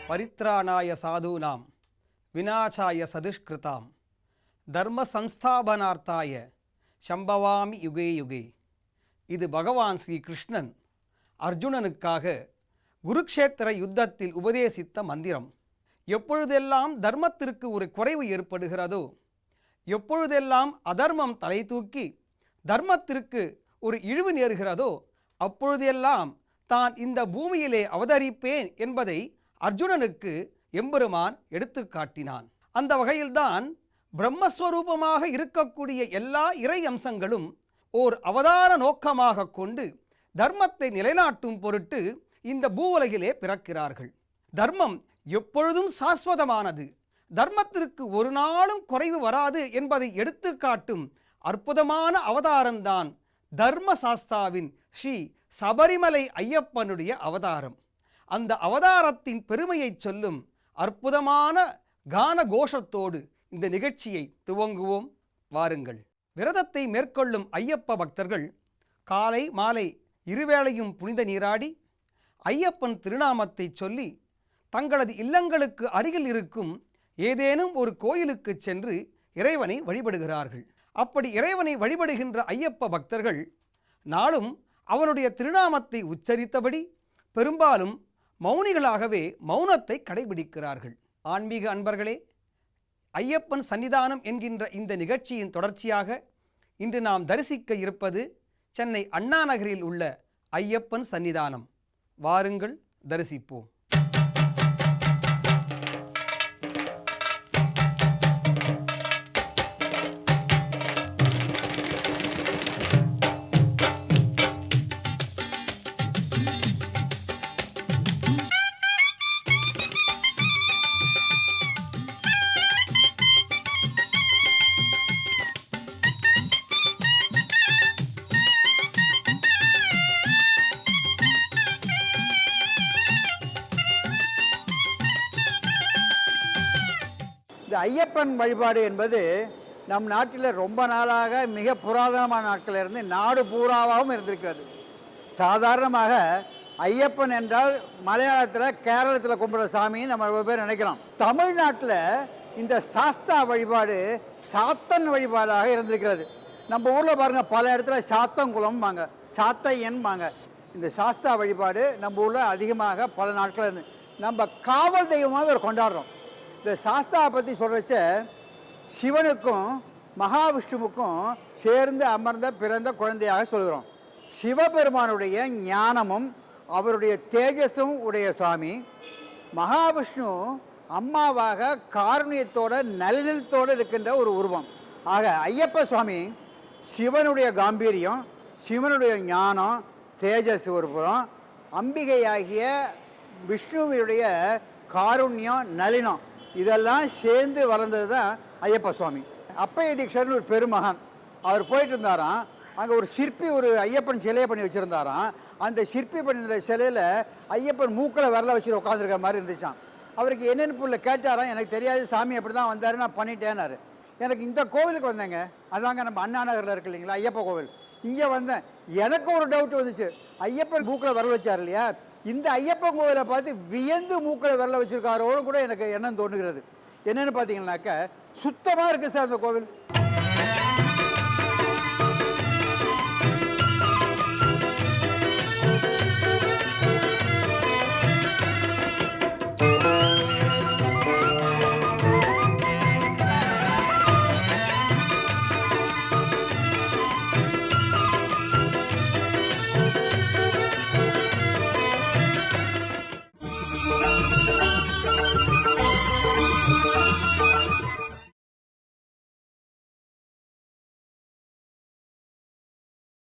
பரித்ராணாய சாதூனாம் விநாசாய சதுஷ்கிருதாம் தர்ம சம்ஸ்தாபனார்த்தாய சம்பவாமி UK UK. இது பகவான் ஸ்ரீ கிருஷ்ணன் அர்ஜுனனுக்காக குருக்ஷேத்திர யுத்தத்தில் உபதேசித்த மந்திரம். எப்பொழுதெல்லாம் தர்மத்திற்கு ஒரு குறைவு ஏற்படுகிறதோ, எப்பொழுதெல்லாம் அதர்மம் தலை தூக்கி தர்மத்திற்கு ஒரு இழிவு நேருகிறதோ, அப்பொழுதெல்லாம் தான் இந்த பூமியிலே அவதரிப்பேன் என்பதை அர்ஜுனனுக்கு எம்பெருமான் எடுத்து காட்டினான். அந்த வகையில்தான் பிரம்மஸ்வரூபமாக இருக்கக்கூடிய எல்லா இறை அம்சங்களும் ஓர் அவதார நோக்கமாக கொண்டு தர்மத்தை நிலைநாட்டும் பொருட்டு இந்த பூவுலகிலே பிறக்கிறார்கள். தர்மம் எப்பொழுதும் சாஸ்வதமானது, தர்மத்திற்கு ஒரு நாளும் குறைவு வராது என்பதை எடுத்து காட்டும் அற்புதமான அவதாரம்தான் தர்மசாஸ்தாவின் ஸ்ரீ சபரிமலை ஐயப்பனுடைய அவதாரம். அந்த அவதாரத்தின் பெருமையை சொல்லும் அற்புதமான கான கோஷத்தோடு இந்த நிகழ்ச்சியை துவங்குவோம். வாருங்கள். விரதத்தை மேற்கொள்ளும் ஐயப்ப பக்தர்கள் காலை மாலை இருவேளையும் புனித நீராடி ஐயப்பன் திருநாமத்தை சொல்லி தங்களது இல்லங்களுக்கு அருகில் இருக்கும் ஏதேனும் ஒரு கோயிலுக்கு சென்று இறைவனை வழிபடுகிறார்கள். அப்படி இறைவனை வழிபடுகின்ற ஐயப்ப பக்தர்கள் நாளும் அவனுடைய திருநாமத்தை உச்சரித்தபடி பெரும்பாலும் மௌனிகளாகவே மௌனத்தை கடைபிடிக்கிறார்கள். ஆன்மீக அன்பர்களே, ஐயப்பன் சன்னிதானம் என்கின்ற இந்த நிகழ்ச்சியின் தொடர்ச்சியாக இன்று நாம் தரிசிக்க இருப்பது சென்னை அண்ணா நகரில் உள்ள ஐயப்பன் சன்னிதானம். வாருங்கள், தரிசிப்போம். இந்த ஐயப்பன் வழிபாடு என்பது நம் நாட்டில் ரொம்ப நாளாக மிக புராதனமான நாட்களிலிருந்து நாடு பூராவாகவும் இருந்திருக்கிறது. சாதாரணமாக ஐயப்பன் என்றால் மலையாளத்தில் கேரளத்தில் கும்பிட்ற சாமின்னு நம்ம ரொம்ப பேர் நினைக்கிறோம். தமிழ்நாட்டில் இந்த சாஸ்தா வழிபாடு சாத்தன் வழிபாடாக இருந்திருக்கிறது. நம்ம ஊரில் பாருங்கள், பல இடத்துல சாத்தங்குளம் வாங்க, சாத்தையன் வாங்க. இந்த சாஸ்தா வழிபாடு நம்ம ஊரில் அதிகமாக பல நாட்கள் இருந்து நம்ம காவல் தெய்வமாக கொண்டாடுறோம். இந்த சாஸ்தாவை பற்றி சொல்கிறச்ச சிவனுக்கும் மகாவிஷ்ணுவுக்கும் சேர்ந்து அமர்ந்த பிறந்த குழந்தையாக சொல்கிறோம். சிவபெருமானுடைய ஞானமும் அவருடைய தேஜஸும் உடைய சுவாமி. மகாவிஷ்ணு அம்மாவாக காருண்யத்தோட நளினத்தோடு இருக்கின்ற ஒரு உருவம். ஆக ஐயப்ப சுவாமி சிவனுடைய காம்பீரியம், சிவனுடைய ஞானம், தேஜஸ் ஒரு புறம், அம்பிகையாகிய விஷ்ணுவினுடைய காருண்யம், நளினம், இதெல்லாம் சேர்ந்து வளர்ந்தது தான் ஐயப்ப சுவாமி. அப்பைய தீட்சர்னு ஒரு பெருமகன், அவர் போயிட்டு இருந்தாராம். அங்கே ஒரு சிற்பி ஒரு ஐயப்பன் சிலையை பண்ணி வச்சுருந்தாராம். அந்த சிற்பி பண்ணியிருந்த சிலையில் ஐயப்பன் மூக்கில் விரல வச்சுட்டு உட்காந்துருக்க மாதிரி இருந்துச்சான். அவருக்கு என்னென்னு புள்ள கேட்டாராம். எனக்கு தெரியாது சாமி அப்படி தான் வந்தார், நான் பண்ணிட்டேனாரு. எனக்கு இந்த கோவிலுக்கு வந்தேங்க, அதாங்க நம்ம அண்ணா நகரில் இருக்கு இல்லைங்களா ஐயப்ப கோவில், இங்கே வந்தேன். எனக்கு ஒரு டவுட் வந்துச்சு, ஐயப்பன் மூக்கில் விரல் வச்சார் இல்லையா, இந்த ஐயப்பன் கோவிலை பார்த்து வியந்து மூக்கில் விரல வச்சுருக்காரோடு கூட எனக்கு எண்ணம் தோணுகிறது. என்னென்னு பார்த்தீங்கன்னாக்க சுத்தமாக இருக்குது சார் இந்த கோவில்.